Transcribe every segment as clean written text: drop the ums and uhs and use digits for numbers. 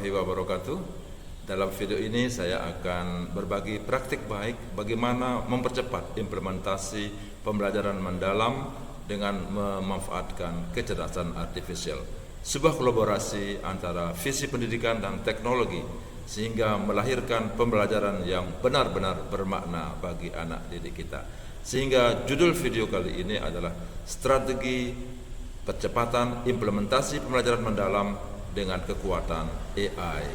wabarakatuh. Dalam video ini saya akan berbagi praktik baik bagaimana mempercepat implementasi pembelajaran mendalam dengan memanfaatkan kecerdasan artifisial. Sebuah kolaborasi antara visi pendidikan dan teknologi sehingga melahirkan pembelajaran yang benar-benar bermakna bagi anak didik kita. Sehingga judul video kali ini adalah strategi percepatan implementasi pembelajaran mendalam dengan kekuatan AI.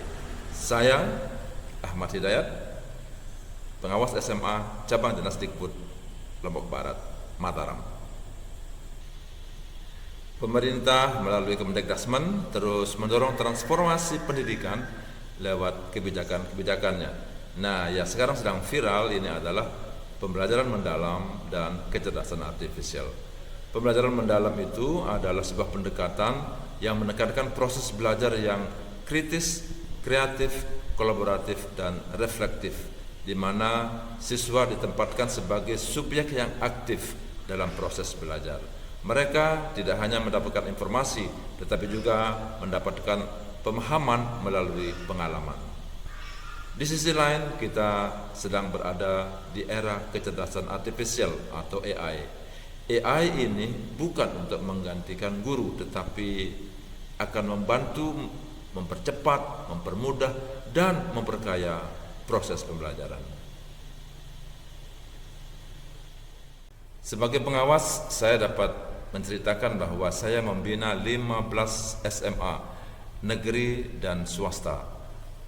Saya Ahmad Hidayat, pengawas SMA Cabang Dinas Dikbud Lombok Barat, Mataram. Pemerintah melalui Kemendikdasmen terus mendorong transformasi pendidikan lewat kebijakan-kebijakannya. Nah, yang sekarang sedang viral ini adalah pembelajaran mendalam dan kecerdasan artifisial. Pembelajaran mendalam itu adalah sebuah pendekatan yang menekankan proses belajar yang kritis, kreatif, kolaboratif, dan reflektif, di mana siswa ditempatkan sebagai subjek yang aktif dalam proses belajar. Mereka tidak hanya mendapatkan informasi, tetapi juga mendapatkan pemahaman melalui pengalaman. Di sisi lain, kita sedang berada di era kecerdasan artifisial atau AI. AI ini bukan untuk menggantikan guru, tetapi akan membantu, mempercepat, mempermudah, dan memperkaya proses pembelajaran. Sebagai pengawas, saya dapat menceritakan bahwa saya membina 15 SMA negeri dan swasta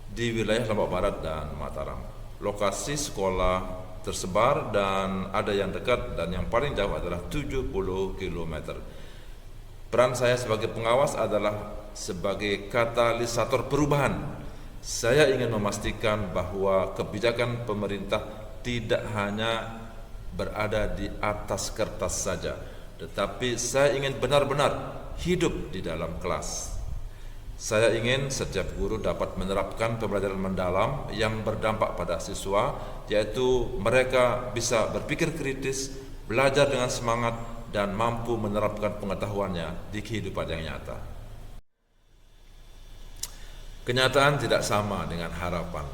di wilayah Lombok Barat dan Mataram. Lokasi sekolah tersebar dan ada yang dekat dan yang paling jauh adalah 70 km. Peran saya sebagai pengawas adalah sebagai katalisator perubahan. Saya ingin memastikan bahwa kebijakan pemerintah tidak hanya berada di atas kertas saja, tetapi saya ingin benar-benar hidup di dalam kelas. Saya ingin setiap guru dapat menerapkan pembelajaran mendalam yang berdampak pada siswa, yaitu mereka bisa berpikir kritis, belajar dengan semangat, dan mampu menerapkan pengetahuannya di kehidupan yang nyata. Kenyataan tidak sama dengan harapan.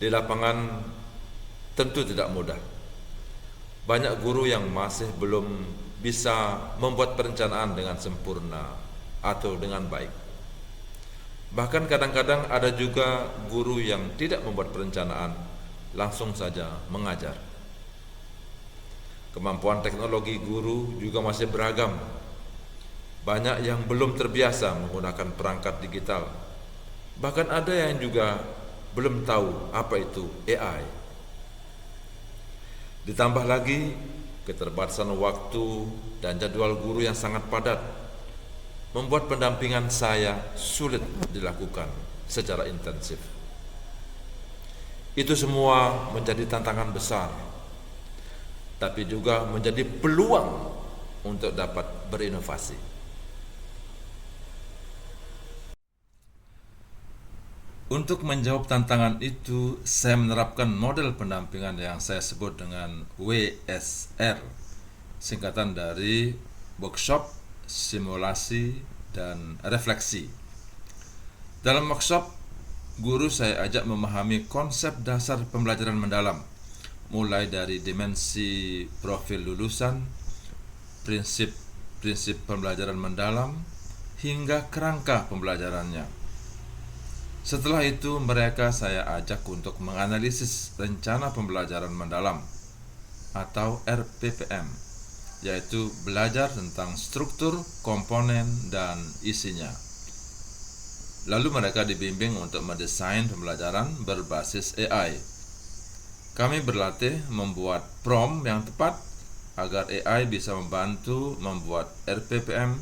Di lapangan tentu tidak mudah. Banyak guru yang masih belum bisa membuat perencanaan dengan sempurna atau dengan baik. Bahkan kadang-kadang ada juga guru yang tidak membuat perencanaan, langsung saja mengajar. Kemampuan teknologi guru juga masih beragam. Banyak yang belum terbiasa menggunakan perangkat digital. Bahkan ada yang juga belum tahu apa itu AI. Ditambah lagi keterbatasan waktu dan jadwal guru yang sangat padat membuat pendampingan saya sulit dilakukan secara intensif. Itu semua menjadi tantangan besar, tapi juga menjadi peluang untuk dapat berinovasi. Untuk menjawab tantangan itu, saya menerapkan model pendampingan yang saya sebut dengan WSR, singkatan dari workshop, simulasi, dan refleksi. Dalam workshop, guru saya ajak memahami konsep dasar pembelajaran mendalam, mulai dari dimensi profil lulusan, prinsip pembelajaran mendalam, hingga kerangka pembelajarannya. Setelah itu mereka saya ajak untuk menganalisis rencana pembelajaran mendalam atau RPPM, yaitu belajar tentang struktur, komponen, dan isinya. Lalu mereka dibimbing untuk mendesain pembelajaran berbasis AI. Kami berlatih membuat prompt yang tepat agar AI bisa membantu membuat RPPM,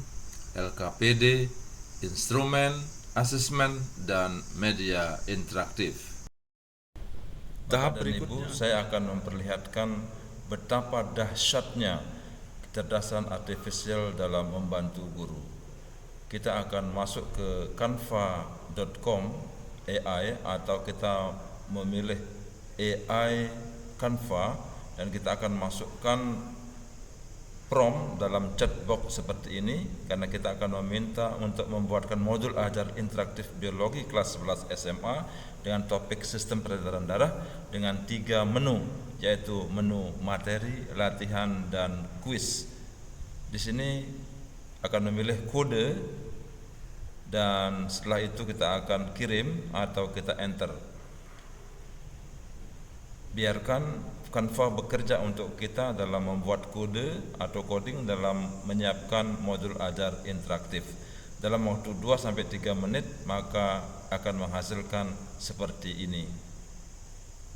LKPD, instrumen, asesmen, dan media interaktif. Tahap berikutnya saya akan memperlihatkan betapa dahsyatnya kecerdasan artifisial dalam membantu guru. Kita akan masuk ke canva.com AI atau kita memilih AI Canva dan kita akan masukkan prompt dalam chat box seperti ini, karena kita akan meminta untuk membuatkan modul ajar interaktif biologi kelas 11 SMA dengan topik sistem peredaran darah dengan 3 menu, yaitu menu materi, latihan, dan kuis. Di sini akan memilih kode dan setelah itu kita akan kirim atau kita enter. Biarkan Canva bekerja untuk kita dalam membuat kode atau coding dalam menyiapkan modul ajar interaktif. Dalam waktu 2-3 menit maka akan menghasilkan seperti ini.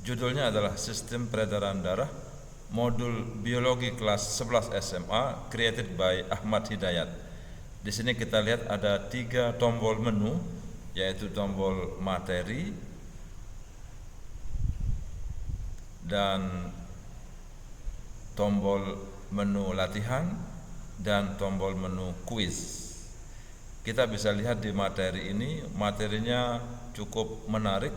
Judulnya adalah Sistem Peredaran Darah, modul biologi kelas 11 SMA, created by Ahmad Hidayat. Di sini kita lihat ada 3 tombol menu, yaitu tombol materi dan tombol menu latihan dan tombol menu kuis. Kita bisa lihat di materi ini, materinya cukup menarik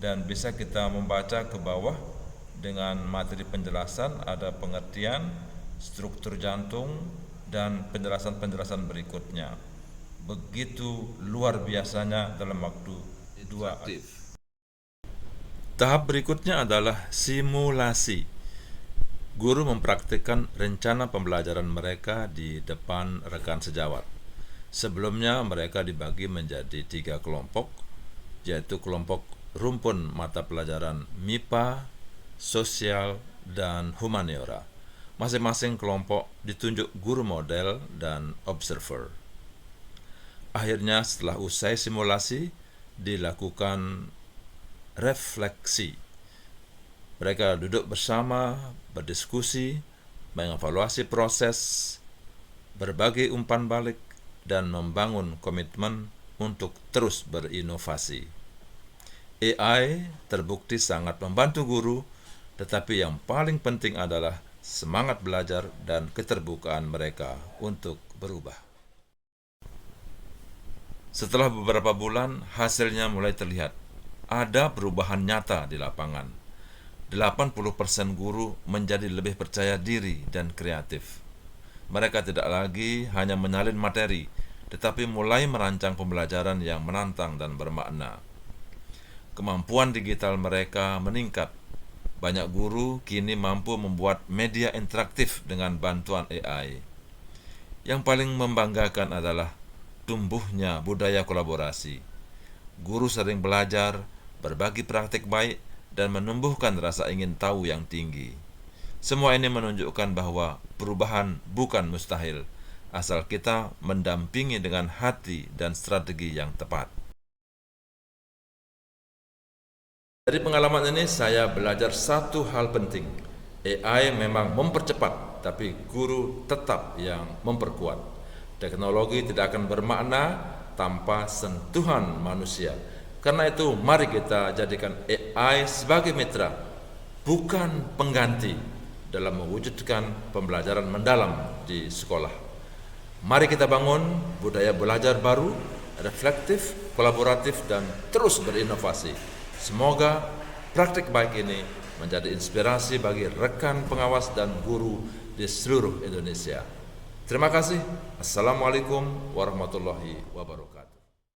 dan bisa kita membaca ke bawah dengan materi penjelasan, ada pengertian, struktur jantung, dan penjelasan-penjelasan berikutnya. Begitu luar biasanya dalam waktu 2. Tahap berikutnya adalah simulasi. Guru mempraktikkan rencana pembelajaran mereka di depan rekan sejawat. Sebelumnya mereka dibagi menjadi 3 kelompok, yaitu kelompok rumpun mata pelajaran MIPA, sosial, dan humaniora. Masing-masing kelompok ditunjuk guru model dan observer. Akhirnya setelah usai simulasi, dilakukan refleksi. Mereka duduk bersama, berdiskusi, mengevaluasi proses, berbagi umpan balik, dan membangun komitmen untuk terus berinovasi. AI terbukti sangat membantu guru, tetapi yang paling penting adalah semangat belajar dan keterbukaan mereka untuk berubah. Setelah beberapa bulan, hasilnya mulai terlihat. Ada perubahan nyata di lapangan. 80% guru menjadi lebih percaya diri dan kreatif. Mereka tidak lagi hanya menyalin materi, tetapi mulai merancang pembelajaran yang menantang dan bermakna. Kemampuan digital mereka meningkat. Banyak guru kini mampu membuat media interaktif dengan bantuan AI. Yang paling membanggakan adalah tumbuhnya budaya kolaborasi. Guru sering belajar, berbagi praktik baik, dan menumbuhkan rasa ingin tahu yang tinggi. Semua ini menunjukkan bahwa perubahan bukan mustahil, asal kita mendampingi dengan hati dan strategi yang tepat. Dari pengalaman ini saya belajar satu hal penting. AI memang mempercepat, tapi guru tetap yang memperkuat. Teknologi tidak akan bermakna tanpa sentuhan manusia. Karena itu mari kita jadikan AI sebagai mitra, bukan pengganti dalam mewujudkan pembelajaran mendalam di sekolah. Mari kita bangun budaya belajar baru, reflektif, kolaboratif, dan terus berinovasi. Semoga praktik baik ini menjadi inspirasi bagi rekan pengawas dan guru di seluruh Indonesia. Terima kasih. Assalamualaikum warahmatullahi wabarakatuh.